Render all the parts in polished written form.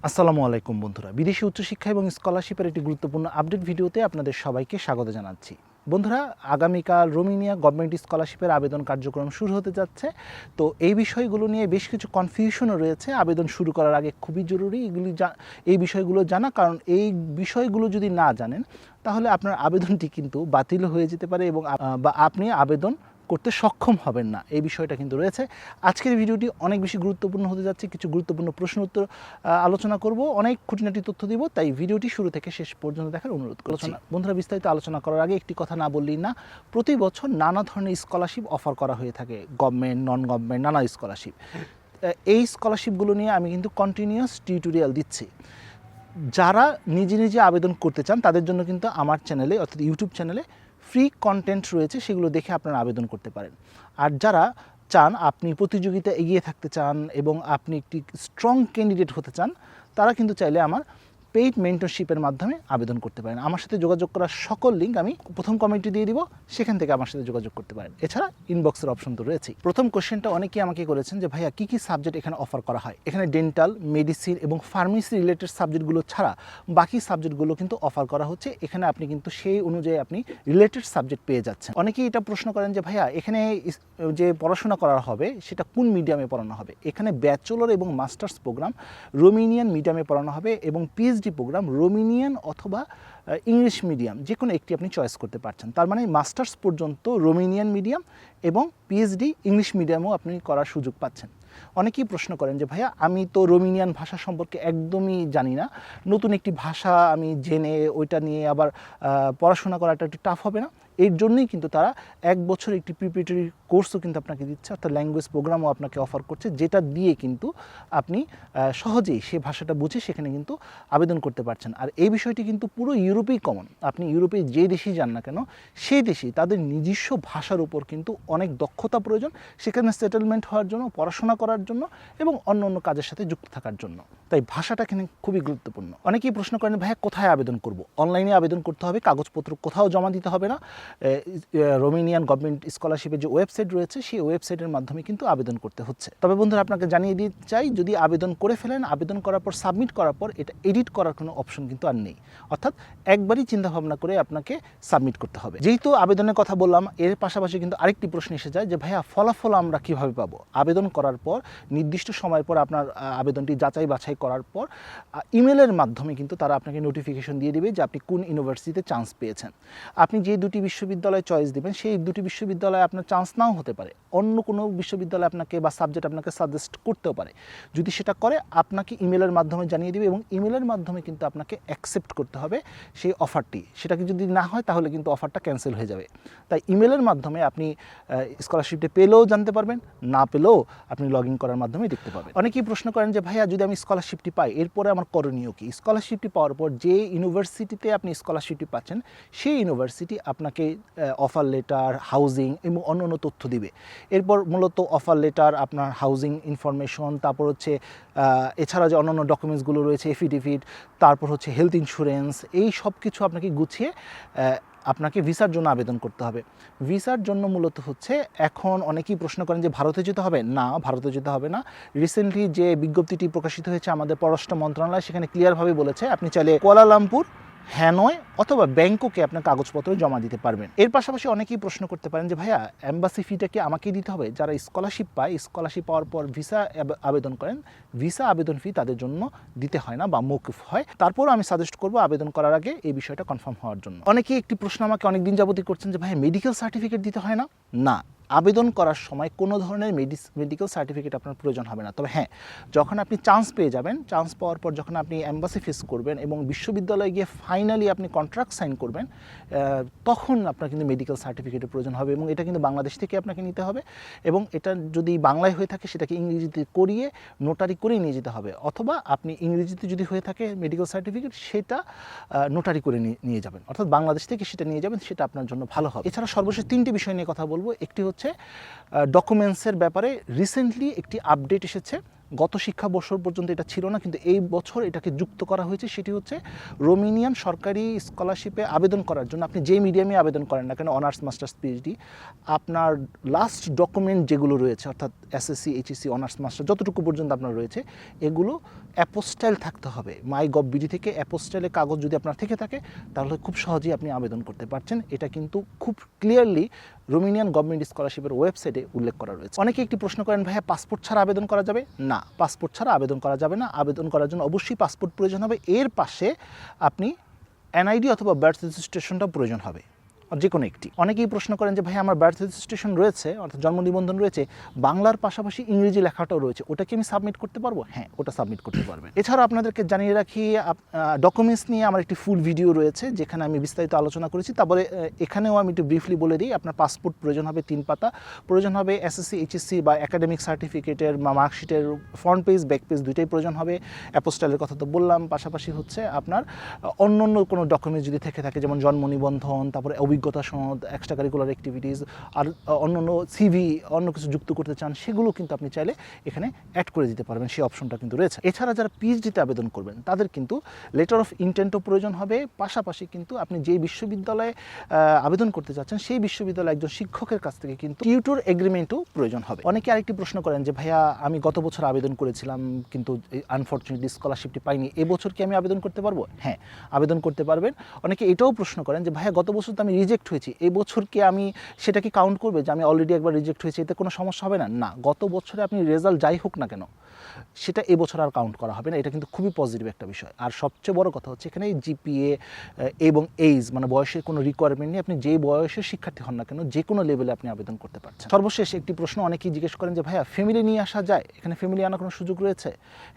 আসসালামু আলাইকুম বন্ধুরা, বিদেশি উচ্চশিক্ষা এবং স্কলারশিপের একটি গুরুত্বপূর্ণ আপডেট ভিডিওতে আপনাদের সবাইকে স্বাগত জানাচ্ছি। বন্ধুরা, আগামীকাল রোমানিয়া গভর্নমেন্ট স্কলারশিপের আবেদন কার্যক্রম শুরু হতে যাচ্ছে। তো এই বিষয়গুলো নিয়ে বেশ কিছু কনফিউশনও রয়েছে। আবেদন শুরু করার আগে খুবই জরুরি এই বিষয়গুলো জানা, কারণ এই বিষয়গুলো যদি না জানেন তাহলে আপনার আবেদনটি কিন্তু বাতিল হয়ে যেতে পারে এবং আপনি আবেদন করতে সক্ষম হবেন না। এই বিষয়টা কিন্তু রয়েছে। আজকের ভিডিওটি অনেক বেশি গুরুত্বপূর্ণ হতে যাচ্ছে। কিছু গুরুত্বপূর্ণ প্রশ্ন উত্তর আলোচনা করব, অনেক খুঁটিনাটি তথ্য দিব, তাই ভিডিওটি শুরু থেকে শেষ পর্যন্ত দেখার অনুরোধ করছি। বন্ধুরা, বিস্তারিত আলোচনা করার আগে একটি কথা না বললেই না। প্রতি বছর নানা ধরনের স্কলারশিপ অফার করা হয়ে থাকে, গভর্নমেন্ট, নন গভর্নমেন্ট, নানা স্কলারশিপ। এই স্কলারশিপগুলো নিয়ে আমি কিন্তু কন্টিনিউয়াস টিউটোরিয়াল দিচ্ছি। যারা নিজে নিজে আবেদন করতে চান তাদের জন্য কিন্তু আমার চ্যানেলে অর্থাৎ ইউটিউব চ্যানেলে ফ্রি কন্টেন্ট রয়েছে, সেগুলো দেখে আপনারা আবেদন করতে পারেন। আর যারা চান আপনি প্রতিযোগিতা এগিয়ে থাকতে চান এবং আপনি একটি স্ট্রং ক্যান্ডিডেট হতে চান, তারা কিন্তু চাইলে আমার পেইড মেন্টরশিপের মাধ্যমে আবেদন করতে পারেন। আমার সাথে যোগাযোগ করার সকল লিঙ্ক আমি প্রথম কমেন্টে দিয়ে দিব, সেখান থেকে আমার সাথে যোগাযোগ করতে পারেন। এছাড়া ইনবক্সের অপশন তো রয়েছেই। প্রথম কোশ্চেনটা অনেকেই আমাকে করেছেন যে ভাইয়া, কী কী সাবজেক্ট এখানে অফার করা হয়? এখানে ডেন্টাল, মেডিসিন এবং ফার্মেসি রিলেটেড সাবজেক্টগুলো ছাড়া বাকি সাবজেক্টগুলো কিন্তু অফার করা হচ্ছে। এখানে আপনি কিন্তু সেই অনুযায়ী আপনি রিলেটেড সাবজেক্ট পেয়ে যাচ্ছেন। অনেকেই এটা প্রশ্ন করেন যে ভাইয়া, এখানে যে পড়াশোনা করা হবে সেটা কোন মিডিয়ামে পড়ানো হবে? এখানে ব্যাচেলর এবং মাস্টার্স প্রোগ্রাম রোমানিয়ান মিডিয়ামে পড়ানো হবে এবং পিএইচডি প্রোগ্রাম রোমানিয়ান অথবা ইংলিশ মিডিয়াম, যে কোনো একটি আপনি চয়েস করতে পারছেন। তার মানে মাস্টার্স পর্যন্ত রোমানিয়ান মিডিয়াম এবং পিএইচডি ইংলিশ মিডিয়ামও আপনি করার সুযোগ পাচ্ছেন। অনেকেই প্রশ্ন করেন যে ভাইয়া, আমি তো রোমানিয়ান ভাষা সম্পর্কে একদমই জানি না, নতুন একটি ভাষা আমি জেনে ওইটা নিয়ে আবার পড়াশোনা করাটা একটু টাফ হবে না? এর জন্যই কিন্তু তারা 1 বছর একটি প্রিপারেটরি কোর্সও কিন্তু আপনাকে দিচ্ছে, অর্থাৎ ল্যাঙ্গুয়েজ প্রোগ্রামও আপনাকে অফার করছে, যেটা দিয়ে কিন্তু আপনি সহজেই সে ভাষাটা বুঝে সেখানে কিন্তু আবেদন করতে পারছেন। আর এই বিষয়টি কিন্তু পুরো ইউরোপেই কমন। আপনি ইউরোপে যে দেশেই যান না কেন, সেই দেশেই তাদের নিজস্ব ভাষার উপর কিন্তু অনেক দক্ষতা প্রয়োজন, সেখানে সেটেলমেন্ট হওয়ার জন্য, পড়াশোনা করার জন্য এবং অন্য অন্য কাজের সাথে যুক্ত থাকার জন্য। তাই ভাষাটা এখানে খুবই গুরুত্বপূর্ণ। অনেকেই প্রশ্ন করেন ভাইয়া, কোথায় আবেদন করব? অনলাইনে আবেদন করতে হবে, কাগজপত্র কোথাও জমা দিতে হবে না। রোমানিয়ান গভর্নমেন্ট স্কলারশিপের যে ওয়েবসাইট রয়েছে সেই ওয়েবসাইটের মাধ্যমে কিন্তু আবেদন করতে হচ্ছে। তবে বন্ধুরা, আপনাকে জানিয়ে দিতে চাই, যদি আবেদন করে ফেলেন, আবেদন করার পর সাবমিট করার পর এটা এডিট করার কোনো অপশন কিন্তু আর নেই, অর্থাৎ একবারই চিন্তাভাবনা করে আপনাকে সাবমিট করতে হবে। যেহেতু আবেদনের কথা বললাম, এর পাশাপাশি কিন্তু আরেকটি প্রশ্ন এসে যায় যে ভাইয়া, ফলাফল আমরা কিভাবে পাবো? আবেদন করার পর নির্দিষ্ট সময়ের পর আপনার আবেদনটি যাচাই বাছাই করার পর ইমেলের মাধ্যমে কিন্তু তারা আপনাকে নোটিফিকেশন দিয়ে দিবে যে আপনি কোন ইউনিভার্সিটিতে চান্স পেয়েছেন। আপনি যে দুটি বিশ্ববিদ্যালয় চয়েস দিবেন, সেই দুটি বিশ্ববিদ্যালয়ে আপনার চান্স নাও হতে পারে, অন্য কোনো বিশ্ববিদ্যালয় আপনাকে বা সাবজেক্ট আপনাকে সাজেস্ট করতেও পারে। যদি সেটা করে, আপনাকে ইমেলের মাধ্যমে জানিয়ে দিবে এবং ইমেলের মাধ্যমে কিন্তু আপনাকে অ্যাকসেপ্ট করতে হবে সেই অফারটি। সেটাকে যদি না হয় তাহলে কিন্তু অফারটা ক্যান্সেল হয়ে যাবে। তাই ইমেলের মাধ্যমে আপনি স্কলারশিপটি পেলেও জানতে পারবেন, না পেলেও আপনি লগ ইন করার মাধ্যমে দেখতে পাবেন। অনেকেই প্রশ্ন করেন যে ভাইয়া, যদি আমি স্কলারশিপটি পাই এরপরে আমার করণীয় কি? স্কলারশিপটি পাওয়ার পর যে ইউনিভার্সিটিতে আপনি স্কলারশিপটি পাচ্ছেন সেই ইউনিভার্সিটি আপনাকে অফার লেটার, হাউজিং এবং অন্য অন্য তথ্য দিবে। এরপর মূলত অফার লেটার, আপনার হাউজিং ইনফরমেশন, তারপর হচ্ছে এছাড়া যে অন্যান্য ডকুমেন্টসগুলো রয়েছে, এফিডেভিট, তারপর হচ্ছে হেলথ ইন্স্যুরেন্স, এই সব কিছু আপনাকে গুছিয়ে আপনাকে ভিসার জন্য আবেদন করতে হবে। ভিসার জন্য মূলত হচ্ছে, এখন অনেকেই প্রশ্ন করেন যে ভারতে যেতে হবে? না, ভারতে যেতে হবে না। রিসেন্টলি যে বিজ্ঞপ্তিটি প্রকাশিত হয়েছে আমাদের পররাষ্ট্র মন্ত্রণালয়, সেখানে ক্লিয়ারভাবে বলেছে আপনি চাইলে কুয়ালালামপুর, হ্যানয় অথবা ব্যাংককে আপনার কাগজপত্র জমা দিতে পারবেন। এর পাশাপাশি অনেকেই প্রশ্ন করতে পারেন যে ভাইয়া, এম্বাসি ফিটা কি আমাকেই দিতে হবে? যারা স্কলারশিপ পায়, স্কলারশিপ পাওয়ার পর ভিসা আবেদন করেন, ভিসা আবেদন ফি তাদের জন্য দিতে হয় না বা মৌকুফ হয়। তারপরও আমি সাজেস্ট করবো আবেদন করার আগে এই বিষয়টা কনফার্ম হওয়ার জন্য। অনেকেই একটি প্রশ্ন আমাকে অনেকদিন যাবতই করছেন যে ভাইয়া, মেডিকেল সার্টিফিকেট দিতে হয় না? না, আবেদন করার সময় কোনো ধরনের মেডিকেল সার্টিফিকেট আপনার প্রয়োজন হবে না। তবে হ্যাঁ, যখন আপনি চান্স পেয়ে যাবেন, চান্স পাওয়ার পর যখন আপনি এম্বাসি ফেস করবেন এবং বিশ্ববিদ্যালয়ে গিয়ে ফাইনালি আপনি কন্ট্রাক্ট সাইন করবেন, তখন আপনার কিন্তু মেডিকেল সার্টিফিকেটের প্রয়োজন হবে এবং এটা কিন্তু বাংলাদেশ থেকে আপনাকে নিতে হবে এবং এটা যদি বাংলায় হয়ে থাকে সেটাকে ইংরেজিতে করিয়ে নোটারি করেই নিয়ে যেতে হবে, অথবা আপনি ইংরেজিতে যদি হয়ে থাকে মেডিকেল সার্টিফিকেট, সেটা নোটারি করে নিয়ে যাবেন, অর্থাৎ বাংলাদেশ থেকে সেটা নিয়ে যাবেন, সেটা আপনার জন্য ভালো হবে। এছাড়া সর্বশেষ 3টি বিষয় নিয়ে কথা বলবো। একটি হচ্ছে ডকুমেন্টসের ব্যাপারে রিসেন্টলি একটি আপডেট এসেছে গত শিক্ষাবর্ষ পর্যন্ত এটা ছিল না, কিন্তু এই বছর এটাকে যুক্ত করা হয়েছে। সেটি হচ্ছে রোমেনিয়ান সরকারি স্কলারশিপে আবেদন করার জন্য আপনি যে মিডিয়ামে আবেদন করেন না কেন, অনার্স, মাস্টার্স, পিএইচডি, আপনার লাস্ট ডকুমেন্ট যেগুলো রয়েছে অর্থাৎ এসএসসি, এইচএসসি, অনার্স, মাস্টার যতটুকু পর্যন্ত আপনার রয়েছে এগুলো অ্যাপোস্টাইল থাকতে হবে। মাই.গভ.বিডি থেকে অ্যাপোস্টাইলে কাগজ যদি আপনার থেকে থাকে তাহলে খুব সহজেই আপনি আবেদন করতে পারছেন। এটা কিন্তু খুব ক্লিয়ারলি রোমেনিয়ান গভর্নমেন্ট স্কলারশিপের ওয়েবসাইটে উল্লেখ করা রয়েছে। অনেকে একটি প্রশ্ন করেন, ভাইয়া পাসপোর্ট ছাড়া আবেদন করা যাবে? না, পাসপোর্ট ছাড়া আবেদন করা যাবে না। আবেদন করার জন্য অবশ্যই পাসপোর্ট প্রয়োজন হবে। এর পাশে আপনি এনআইডি অথবা বার্থ রেজিস্ট্রেশনটা প্রয়োজন হবে, যে কোনো একটি। অনেকেই প্রশ্ন করেন যে ভাই আমার বার্থ রেজিস্ট্রেশন রয়েছে অর্থাৎ জন্ম নিবন্ধন রয়েছে, বাংলার পাশাপাশি ইংরেজি লেখাটাও রয়েছে, ওটা কি আমি সাবমিট করতে পারবো? হ্যাঁ, ওটা সাবমিট করতে পারবেন। এছাড়াও আপনাদেরকে জানিয়ে রাখি ডকুমেন্টস নিয়ে আমার একটি ফুল ভিডিও রয়েছে যেখানে আমি বিস্তারিত আলোচনা করেছি। তারপরে এখানেও আমি একটু ব্রিফলি বলে দিই, আপনার পাসপোর্ট প্রয়োজন হবে 3 পাতা, প্রয়োজন হবে এসএসসি, এইচএসসি বা একাডেমিক সার্টিফিকেটের মার্কশিটের ফ্রন্ট পেজ, ব্যাক পেজ দুইটাই প্রয়োজন হবে। অ্যাপোস্টাইলের কথা তো বললাম, পাশাপাশি হচ্ছে আপনার অন্য কোনো ডকুমেন্টস যদি থেকে থাকে যেমন জন্ম নিবন্ধন, তারপরে অভিজ্ঞতা সনদ, এক্সট্রা কারিকুলার অ্যাক্টিভিটিস আর অন্য সিভি, অন্য কিছু যুক্ত করতে চান সেগুলো কিন্তু আপনি চাইলে এখানে অ্যাড করে দিতে পারবেন, সেই অপশনটা কিন্তু রয়েছে। এছাড়া যারা পিএইচডিতে আবেদন করবেন তাদের কিন্তু লেটার অফ ইন্টেন্টও প্রয়োজন হবে। পাশাপাশি কিন্তু আপনি যেই বিশ্ববিদ্যালয়ে আবেদন করতে চাচ্ছেন সেই বিশ্ববিদ্যালয়ে একজন শিক্ষকের কাছ থেকে কিন্তু টিউটর এগ্রিমেন্টও প্রয়োজন হবে। অনেকে আরেকটি প্রশ্ন করেন যে ভাইয়া আমি গত বছর আবেদন করেছিলাম কিন্তু আনফর্চুনেটলি স্কলারশিপটি পাইনি, এবছর কি আমি আবেদন করতে পারবো? হ্যাঁ, আবেদন করতে পারবেন। অনেকে এটাও প্রশ্ন করেন যে ভাইয়া গত বছর তো আমি রিজেক্ট হয়েছি, এই বছর কি আমি সেটা কি কাউন্ট করবে যে আমি অলরেডি একবার রিজেক্ট হয়েছি, এতে কোনো সমস্যা হবে না? না, গত বছরে আপনি রেজাল্ট যাই হোক না কেন সেটা এবছর আর কাউন্ট করা হবে না। এটা কিন্তু খুবই পজিটিভ একটা বিষয়। আর সবচেয়ে বড় কথা হচ্ছে এখানে জিপিএ এবং এইজ মানে বয়সের কোনো রিকোয়ারমেন্ট নেই। আপনি যেই বয়সের শিক্ষার্থী হন না কেন যে কোনো লেভেলে আপনি আবেদন করতে পারছেন। সর্বশেষ একটি প্রশ্ন অনেকেই জিজ্ঞেস করেন যে ভাইয়া ফ্যামিলি নিয়ে আসা যায়, এখানে ফ্যামিলি আনার কোনো সুযোগ রয়েছে?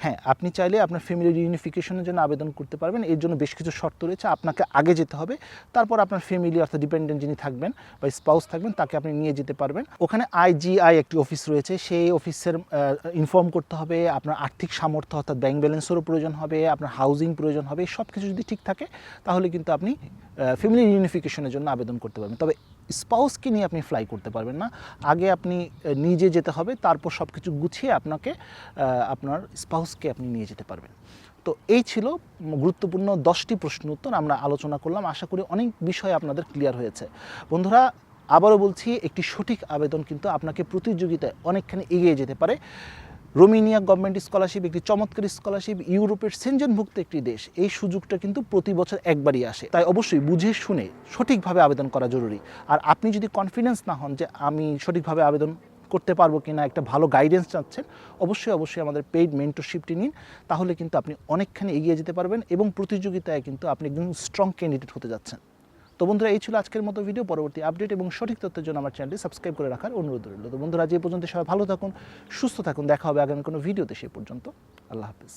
হ্যাঁ, আপনি চাইলে আপনার ফ্যামিলি রিউনিফিকেশনের জন্য আবেদন করতে পারবেন। এর জন্য বেশ কিছু শর্ত রয়েছে। আপনাকে আগে যেতে হবে, তারপর আপনার ফ্যামিলি অর্থাৎ ডিপেন্ডেন্ট যিনি থাকবেন বা স্পাউস থাকবেন তাকে আপনি নিয়ে যেতে পারবেন। ওখানে আইজিআই একটি অফিস রয়েছে, সেই অফিসের ইনফর্ম করতে হবে। আপনার আর্থিক সামর্থ্য অর্থাৎ ব্যাংক ব্যালেন্সেরও প্রয়োজন হবে, আপনার হাউজিং প্রয়োজন হবে। সব কিছু যদি ঠিক থাকে তাহলে কিন্তু আপনি ফ্যামিলি রিউনিফিকেশনের জন্য আবেদন করতে পারবেন। তবে স্পাউসকে নিয়ে আপনি ফ্লাই করতে পারবেন না, আগে আপনি নিজে যেতে হবে, তারপর সব কিছু গুছিয়ে আপনাকে আপনার স্পাউসকে আপনি নিয়ে যেতে পারবেন। তো এই ছিল গুরুত্বপূর্ণ 10টি প্রশ্ন উত্তর আমরা আলোচনা করলাম। আশা করি অনেক বিষয় আপনাদের ক্লিয়ার হয়েছে। বন্ধুরা, আবারও বলছি, একটি সঠিক আবেদন কিন্তু আপনাকে প্রতিযোগিতায় অনেকখানি এগিয়ে যেতে পারে। রোমেনিয়া গভর্নমেন্ট স্কলারশিপ একটি চমৎকার স্কলারশিপ, ইউরোপের সেনজেনভুক্ত একটি দেশ। এই সুযোগটা কিন্তু প্রতি বছর একবারই আসে, তাই অবশ্যই বুঝে শুনে সঠিকভাবে আবেদন করা জরুরি। আর আপনি যদি কনফিডেন্স না হন যে আমি সঠিকভাবে আবেদন করতে পারবো কিনা, একটা ভালো গাইডেন্স চাচ্ছেন, অবশ্যই আমাদের পেইড মেন্টরশিপটি নিন। তাহলে কিন্তু আপনি অনেকখানি এগিয়ে যেতে পারবেন এবং প্রতিযোগিতায় কিন্তু আপনি একজন স্ট্রং ক্যান্ডিডেট হতে যাচ্ছেন। তো বন্ধুরা, এই ছিল আজকের মতো ভিডিও। পরবর্তী আপডেট এবং সঠিক তথ্যের জন্য আমার চ্যানেলটি সাবস্ক্রাইব করে রাখার অনুরোধ রইল। তো বন্ধুরা, আজ এই পর্যন্ত সবাই ভালো থাকুন, সুস্থ থাকুন। দেখা হবে আগামী কোনো ভিডিওতে। সেই পর্যন্ত আল্লাহ হাফিজ।